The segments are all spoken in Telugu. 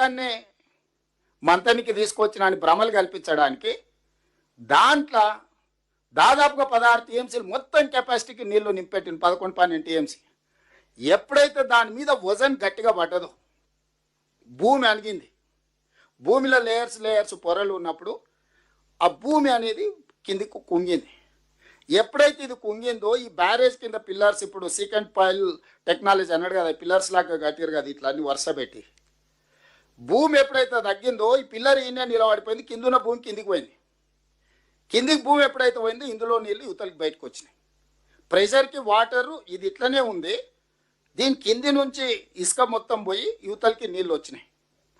మొత్తాన్ని మంతనికి తీసుకొచ్చిన అని భ్రమలు కల్పించడానికి దాంట్లో దాదాపుగా 16 టీఎంసీలు మొత్తం కెపాసిటీకి నీళ్లు నింపెట్టింది 11-12 టీఎంసీ. ఎప్పుడైతే దాని మీద వజన్ గట్టిగా పడ్డదో భూమి అణిగింది. భూమిలో లేయర్స్ పొరలు ఉన్నప్పుడు ఆ భూమి అనేది కిందికి కుంగింది. ఎప్పుడైతే ఇది కుంగిందో ఈ బ్యారేజ్ కింద పిల్లర్స్, ఇప్పుడు సీకెంట్ పాయిల్ టెక్నాలజీ అన్నాడు కదా, పిల్లర్స్ లాగా కట్టారు కదా ఇట్లా అన్ని వరుస పెట్టి, భూమి ఎప్పుడైతే తగ్గిందో ఈ పిల్లర్ ఈయన నిలబడిపోయింది, కిందున్న భూమి కిందికి పోయింది. కిందికి భూమి ఎప్పుడైతే పోయిందో ఇందులో నీళ్ళు యువతలకి బయటకు వచ్చినాయి. ప్రెషర్కి వాటరు ఇది ఇట్లనే ఉంది, దీని కింది నుంచి ఇసుక మొత్తం పోయి యువతలకి నీళ్ళు వచ్చినాయి.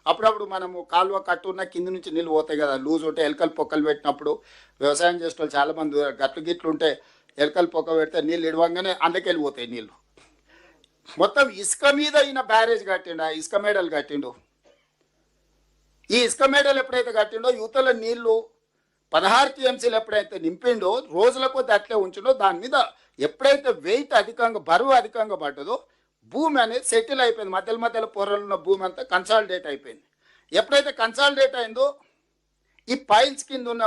అప్పుడప్పుడు మనము కాలువ కట్టున్న కింది నుంచి నీళ్ళు పోతాయి కదా, లూజ్ ఉంటే ఎలకలు పొక్కలు పెట్టినప్పుడు వ్యవసాయం చేసే వాళ్ళు చాలామంది గట్లు గిట్లు ఉంటే ఎలకలు పొక్క పెడితే నీళ్ళు ఇడవంగానే అందుకెళ్ళిపోతాయి నీళ్ళు. మొత్తం ఇసుక మీద ఈయన బ్యారేజ్ కట్టిండు, ఆ ఇసుక మేడలు కట్టిండు. ఈ ఇసుక మేడలు ఎప్పుడైతే కట్టిండో యువతల నీళ్లు 16 టీఎంసీలు ఎప్పుడైతే నింపిండో రోజుల కొద్ది అట్లే ఉంచిండో దాని మీద ఎప్పుడైతే వెయిట్ అధికంగా బరువు అధికంగా పడ్డదో భూమి అనేది సెటిల్ అయిపోయింది. మధ్యలో పొరలు ఉన్న భూమి అంతా కన్సాలిడేట్ అయిపోయింది. ఎప్పుడైతే కన్సాలిడేట్ అయిందో ఈ పైల్స్ కింద ఉన్న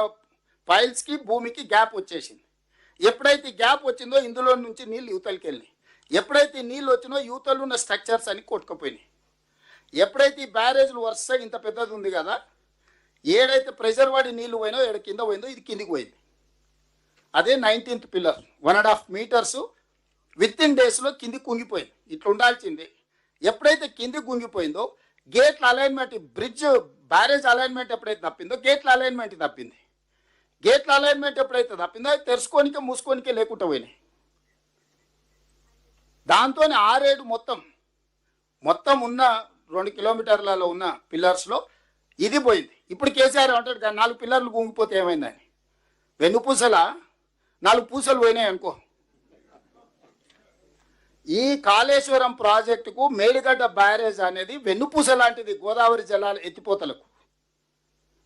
పైల్స్కి భూమికి గ్యాప్ వచ్చేసింది. ఎప్పుడైతే గ్యాప్ వచ్చిందో ఇందులో నుంచి నీళ్ళు యువతలకి వెళ్ళినాయి. ఎప్పుడైతే నీళ్ళు వచ్చినో యువతలు ఉన్న స్ట్రక్చర్స్ అని కొట్టుకుపోయినాయి. ఎప్పుడైతే ఈ బ్యారేజ్లు వరుస ఇంత పెద్దది ఉంది కదా, ఏడైతే ప్రెషర్ వాడి నీళ్ళు పోయినో ఏడు కింద పోయిందో ఇది కిందికి పోయింది. అదే 19th పిల్లర్ 1.5 మీటర్స్ విత్-ఇన్ డేస్లో కింది కుంగిపోయింది. ఇట్లా ఉండాల్సింది. ఎప్పుడైతే కింది కుంగిపోయిందో గేట్ల అలైన్మెంట్, బ్రిడ్జ్ బ్యారేజ్ అలైన్మెంట్ ఎప్పుడైతే తప్పిందో గేట్ల అలైన్మెంట్ తప్పింది. గేట్ల అలైన్మెంట్ ఎప్పుడైతే తప్పిందో అది తెరుచుకోనికే మూసుకోనికే లేకుండా పోయినాయి. దాంతో 6-7 మొత్తం ఉన్న 2 కిలోమీటర్లలో ఉన్న పిల్లర్స్లో ఇది పోయింది. ఇప్పుడు కేసీఆర్ అంటాడు కానీ 4 పిల్లర్లు కుంగిపోతే ఏమైందని, వెన్నుపూసల 4 పూసలు పోయినాయి అనుకో. ఈ కాళేశ్వరం ప్రాజెక్టుకు మేడిగడ్డ బ్యారేజ్ అనేది వెన్నుపూస లాంటిది గోదావరి జలాల ఎత్తిపోతలకు.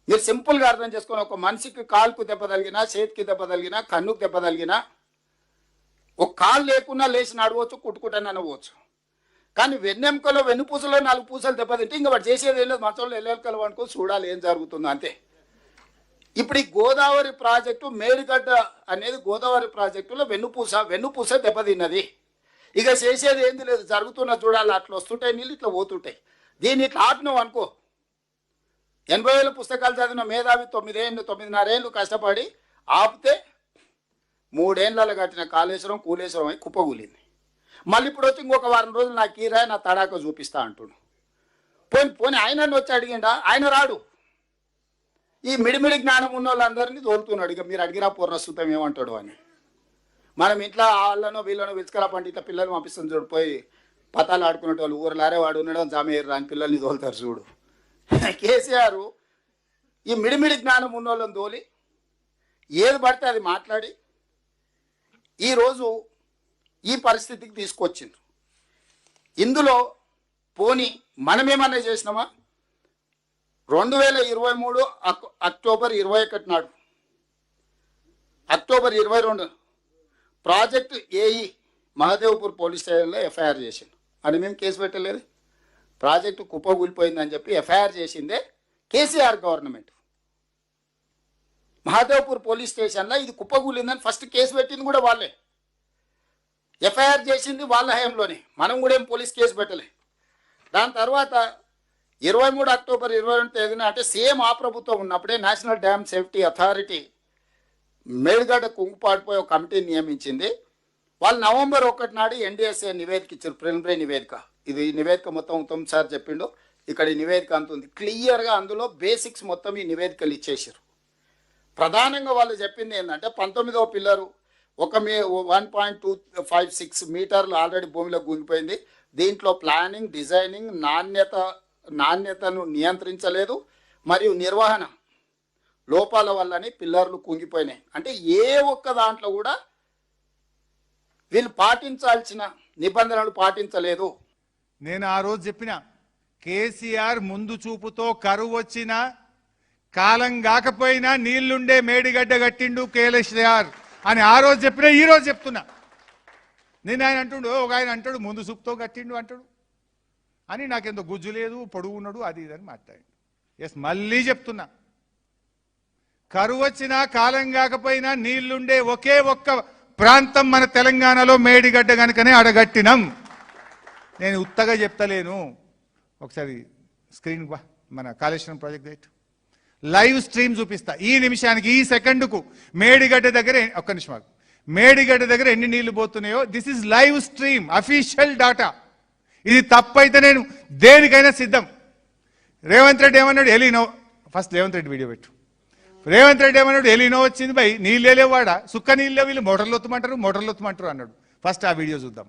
మీరు సింపుల్గా అర్థం చేసుకొని, ఒక మనిషికి కాలుకు దెబ్బ తగిలినా, చేతికి దెబ్బ తగిలినా, కన్నుకు దెబ్బ తగిలినా, ఒక కాలు లేకున్నా లేచి నడవచ్చు, కుట్టుకుంటానే అనవచ్చు. కానీ వెన్నెముకలో వెన్నుపూసలో 4 పూసలు దెబ్బతింటే ఇంకా వాడు చేసేది ఏం లేదు, మంచంలో ఎల్లెలకలు అనుకో చూడాలి ఏం జరుగుతుందో అంతే. ఇప్పుడు ఈ గోదావరి ప్రాజెక్టు మేడిగడ్డ అనేది గోదావరి ప్రాజెక్టులో వెన్నుపూస దెబ్బతిన్నది. ఇక చేసేది ఏంది లేదు, జరుగుతున్న చూడాలి. అట్లా వస్తుంటాయి నీళ్ళు, ఇట్లా పోతుంటాయి. దీన్ని ఇట్లా ఆపినావు అనుకో, 80,000 పుస్తకాలు చదివిన మేధావి 9.5 ఏళ్ళు కష్టపడి ఆపితే 3 ఏళ్ళలో కట్టిన కాళేశ్వరం కూలేశ్వరం అయి కుప్పగూలింది. మళ్ళీ ఇప్పుడు వచ్చి ఇంకొక వారం రోజులు నాకు కీరా నా తడాక చూపిస్తా అంటుడు. పోని ఆయన వచ్చి అడిగిండా, ఆయన రాడు. ఈ మిడిమిడి జ్ఞానం ఉన్న వాళ్ళందరినీ తోలుతున్నాడు. ఇక మీరు అడిగిరా పూర్ణస్తుతం ఏమంటాడు అని. మనం ఇంట్లో వాళ్ళనో వీళ్ళనో విలుచుకరా పండి ఇట్లా పిల్లల్ని పంపిస్తుంది చూడు, పోయి పతాలు ఆడుకునే వాళ్ళు ఊర్లారే వాడు ఉండడం జామేరు అని పిల్లల్ని తోలుతారు చూడు. కేసీఆర్ ఈ మిడిమిడి జ్ఞానం ఉన్న వాళ్ళని తోలి ఏది పడితే అది మాట్లాడి ఈరోజు ఈ పరిస్థితికి తీసుకొచ్చిండ్రు. ఇందులో పోనీ మనమేమన్నా చేసినామా? 2023 అక్టోబర్ 21 నాడు, October 22 project AE Mahadevpur police స్టేషన్లో ఎఫ్ఐఆర్ చేసిండు. అని మేము కేసు పెట్టలేదు. ప్రాజెక్టు కుప్పగూలిపోయిందని చెప్పి ఎఫ్ఐఆర్ చేసిందే కేసీఆర్ గవర్నమెంట్. మహదేవ్పూర్ పోలీస్ స్టేషన్లో ఇది కుప్పగూలిందని ఫస్ట్ కేసు పెట్టింది కూడా వాళ్ళే, ఎఫ్ఐఆర్ చేసింది వాళ్ళ హయాంలోనే. మనం కూడా ఏం పోలీస్ కేసు పెట్టలే. దాని తర్వాత 23 అక్టోబర్ 22 తేదీన, అంటే సేమ్ ఆ ప్రభుత్వం ఉన్నప్పుడే national dam safety authority Medigadda కుంగుపాటుపై ఒక కమిటీని నియమించింది. వాళ్ళు నవంబర్ 1 నాడు NDSA నివేదిక ఇచ్చారు, ప్రిలిమినరీ నివేదిక. ఇది నివేదిక మొత్తం ఉత్తమ్ సార్ చెప్పిండు. ఇక్కడ ఈ నివేదిక అంత ఉంది క్లియర్గా, అందులో బేసిక్స్ మొత్తం ఈ నివేదికలు ఇచ్చేసారు. ప్రధానంగా వాళ్ళు చెప్పింది ఏంటంటే 19వ పిల్లరు 1.256 మీటర్లు ఆల్రెడీ భూమిలో గుంగిపోయింది. దీంట్లో ప్లానింగ్, డిజైనింగ్, నాణ్యతను నియంత్రించలేదు మరియు నిర్వహణ లోపాల వల్లనే పిల్లర్లు కుంగిపోయినాయి. అంటే ఏ ఒక్క దాంట్లో కూడా వీళ్ళు పాటించాల్సిన నిబంధనలు పాటించలేదు. నేను ఆ రోజు చెప్పిన కేసీఆర్ ముందు చూపుతో కరువు వచ్చినా కాలం కాకపోయినా నీళ్లుండే మేడిగడ్డ కట్టిండు కేసీఆర్ అని ఆ రోజు చెప్పినా ఈ రోజు చెప్తున్నా. నేను ఆయన అంటుండు, ఒక ఆయన అంటాడు ముందు చూపుతో కట్టిండు అంటాడు. అని నాకెంతో గుజ్జు లేదు, పొడుగు ఉన్నాడు, అది ఇదని మాట్లాడి. ఎస్, మళ్ళీ చెప్తున్నా, కరువు వచ్చినా కాలం కాకపోయినా నీళ్లుండే ఒకే ఒక్క ప్రాంతం మన తెలంగాణలో మేడిగడ్డ కనుకనే అడగట్టినాం. నేను ఉత్తగా చెప్తలేను. ఒకసారి స్క్రీన్ మన Kaleshwaram project right live stream చూపిస్తా. ఈ నిమిషానికి, ఈ సెకండ్కు మేడిగడ్డ దగ్గర ఒక్క నిమిషం, మేడిగడ్డ దగ్గర ఎన్ని నీళ్లు పోతున్నాయో this is live stream, official data. ఇది తప్పైతే నేను దేనికైనా సిద్ధం. రేవంత్ రెడ్డి ఏమన్నాడు? ఎలినో, ఫస్ట్ రేవంత్ రెడ్డి వీడియో పెట్టు. రేవంత్ రెడ్డి ఏమన్నాడు? ఎలినో వచ్చింది బై, నీళ్ళే లేవాడా, సుక్క నీళ్ళే, వీళ్ళు మోటార్లు ఒత్తమంటారు అన్నాడు. ఫస్ట్ ఆ వీడియో చూద్దాం.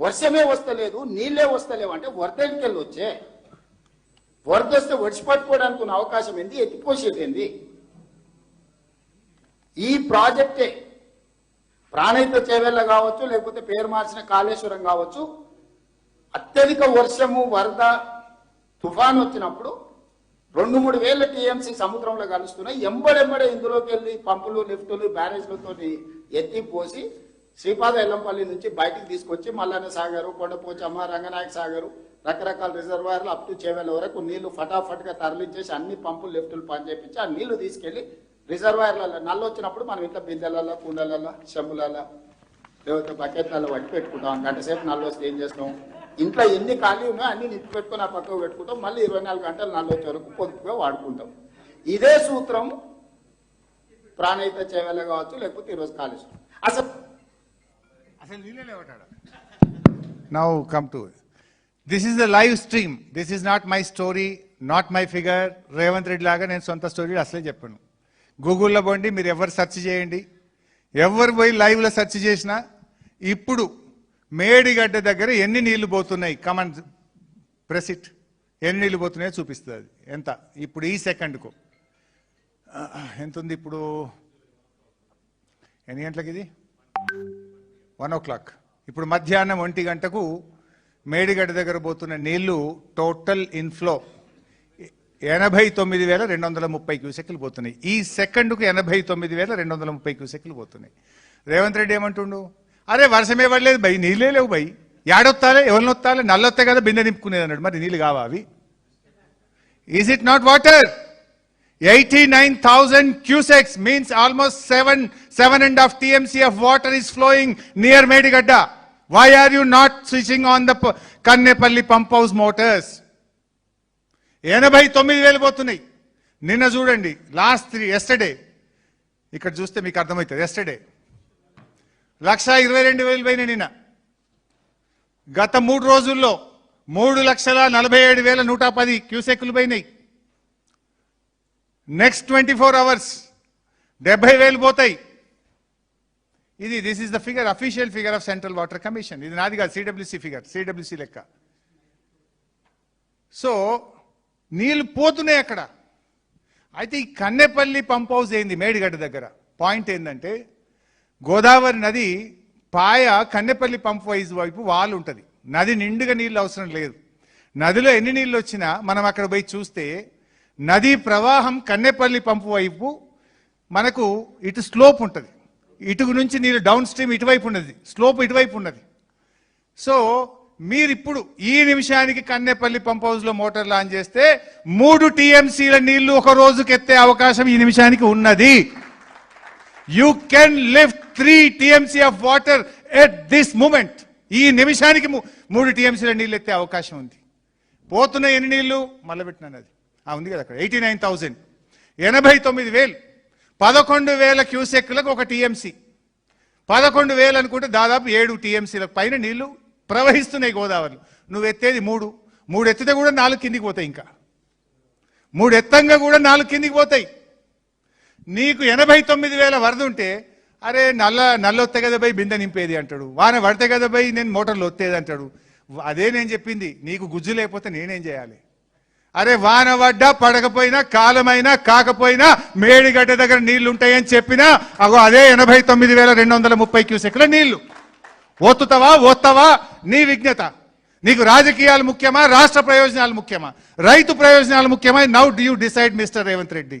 వర్షమే వస్తలేదు, నీళ్ళే వస్తలేవు అంటే వరదకెళ్ళి వచ్చే, వరద వస్తే ఒడిచిపట్టుకోవడానికి ఉన్న అవకాశం ఏంది, ఎత్తిపోసేది ఏంది? ఈ ప్రాజెక్టే ప్రాణహిత చేవెళ్ళ కావచ్చు, లేకపోతే పేరు మార్చిన కాళేశ్వరం కావచ్చు, అత్యధిక వర్షము, వరద, తుఫాన్ వచ్చినప్పుడు 2-3 వేల టీఎంసీ సముద్రంలో కలుస్తున్నాయి. ఎంబడెంబడే ఇందులోకి వెళ్ళి పంపులు, లిఫ్టులు, బ్యారేజ్లతో ఎత్తి పోసి శ్రీపాద ఎల్లంపల్లి నుంచి బయటికి తీసుకొచ్చి మల్లన్న సాగరు, కొండపోచమ్మ, రంగనాయక సాగరు, రకరకాల రిజర్వాయర్లు అప్ టు చేవెళ్ళ వరకు నీళ్లు ఫటాఫట్గా తరలించేసి అన్ని పంపులు, లిఫ్టులు పనిచేపించి ఆ నీళ్లు తీసుకెళ్లి రిజర్వాయర్లలో నల్లు వచ్చినప్పుడు మనం ఇంట్లో బిందెలలో, కుండలలో, చెంబులలో, లేకపోతే బకెట్లలో పట్టి పెట్టుకుంటాం. గంట సేపు నల్లు వస్తే ఏం చేస్తాం? ఇంట్లో ఎన్ని ఖాళీ ఉన్నాయో అన్ని నింపి పెట్టుకుని ఆ పక్కకు పెట్టుకుంటాం. మళ్ళీ 24 గంటలు నల్లు వచ్చే వరకు పొదుపుగా వాడుకుంటాం. ఇదే సూత్రం ప్రాణహిత చేవెళ్ళ కావచ్చు, లేకపోతే ఈరోజు కాళేశ్వరం. అసలు now come to this is the live stream. This is not my story, not my figure. Revanth Reddy లాగా నేను సొంత స్టోరీ అసలే చెప్పాను. గూగుల్లో పోండి, మీరు ఎవరు సెర్చ్ చేయండి, ఎవరు పోయి లైవ్లో సెర్చ్ చేసినా ఇప్పుడు మేడిగడ్డ దగ్గర ఎన్ని నీళ్లు పోతున్నాయి, కమాండ్ ప్రెస్ ఇట్, ఎన్ని నీళ్లు పోతున్నాయో చూపిస్తుంది. అది ఎంత ఇప్పుడు ఈ సెకండ్కు ఎంత ఉంది? ఇప్పుడు ఎన్ని గంటలకు? ఇది 1 o'clock. ఇప్పుడు మధ్యాహ్నం 1 గంటకు మేడిగడ్డ దగ్గర పోతున్న నీళ్లు టోటల్ ఇన్ఫ్లో 89,230 క్యూసెక్లు పోతున్నాయి. ఈ సెకండ్కు 89,230 క్యూసెక్లు పోతున్నాయి. రేవంత్ రెడ్డి ఏమంటుండు? అరే వర్షమే పడలేదు బై, నీళ్ళే లేవు బై, ఏడొత్తాలే, ఎవరిని వస్తాలే, నల్లొత్తాయి కదా బిందె నింపుకునేది అన్నాడు. మరి నీళ్ళు కావా అవి? Is it not water? 89,000 cusecs means almost 7.5 TMC of water is flowing near Medigadda. Why are you not switching on the Kannepalli pump house motors? 89,000 పోతున్నాయి. నిన్న చూడండి, లాస్ట్ ఎస్టర్డే, ఇక్కడ చూస్తే మీకు అర్థమవుతుంది. ఎస్టర్డే 122,000 పోయినాయి. నిన్న గత 3 రోజుల్లో 3,47,110 క్యూసెక్లు పోయినాయి. నెక్స్ట్ 24 hours 70,000 పోతాయి. This is the figure, official figure of central water commission. ఇది నాది కాదు, సిడబ్ల్యూసీ ఫిగర్, సిడబ్ల్యూసీ లెక్క. సో నీళ్లు పోతున్నాయి అక్కడ. అయితే ఈ కన్నెపల్లి పంప్ హౌస్ ఏంది మేడిగడ్డ దగ్గర? పాయింట్ ఏంటంటే, గోదావరి నది పాయ కన్నెపల్లి పంప్ వైజ్ వైపు వాల్ ఉంటుంది. నది నిండుగా నీళ్ళు అవసరం లేదు. నదిలో ఎన్ని నీళ్ళు వచ్చినా మనం అక్కడ పోయి చూస్తే నదీ ప్రవాహం కన్నెపల్లి పంపు వైపు మనకు ఇటు స్లోప్ ఉంటుంది. ఇటు నుంచి నీళ్ళు డౌన్ స్ట్రీమ్ ఇటువైపు ఉన్నది, స్లోప్ ఇటువైపు ఉన్నది. సో మీరు ఇప్పుడు ఈ నిమిషానికి కన్నెపల్లి పంప్ హౌస్ లో మోటార్ లాంచ్ చేస్తే 3 TMCల నీళ్లు ఒక రోజుకి ఎత్తే అవకాశం ఈ నిమిషానికి ఉన్నది. You can lift 3 TMC of water at this moment. ఈ నిమిషానికి 3 TMCల నీళ్ళు ఎత్తే అవకాశం ఉంది. పోతున్న ఎన్ని నీళ్లు మళ్ళీ పెట్టినాను, అది ఉంది కదా అక్కడ 89,000, 89,000, 11,000 క్యూసెక్లకు 1 TMC, 11,000 అనుకుంటే దాదాపు 7 TMCలకు పైన నీళ్లు ప్రవహిస్తున్నాయి గోదావరిలో. నువ్వు ఎత్తేది 3 ఎత్తితే కూడా 4 కిందికి పోతాయి. ఇంకా 3 ఎత్తంగా కూడా 4 కిందికి పోతాయి. నీకు 89,000 వరద ఉంటే, అరే నల్లొత్తే కదా పోయి బిందె నింపేది అంటాడు, వాన పడితే కదా పోయి నేను మోటార్లు ఒత్తేది అంటాడు. అదే నేను చెప్పింది, నీకు గుజ్జు లేకపోతే నేనేం చేయాలి? అరే వాన పడ్డా పడకపోయినా కాలమైనా కాకపోయినా మేడిగడ్డ దగ్గర నీళ్లు ఉంటాయని చెప్పినా అగో అదే 89,230 క్యూసెక్ల నీళ్లు. ఓత్తావా? నీ విజ్ఞత. నీకు రాజకీయాలు ముఖ్యమా, రాష్ట్ర ప్రయోజనాలు ముఖ్యమా, రైతు ప్రయోజనాలు ముఖ్యమా? Now do you decide mister Revanth Reddy.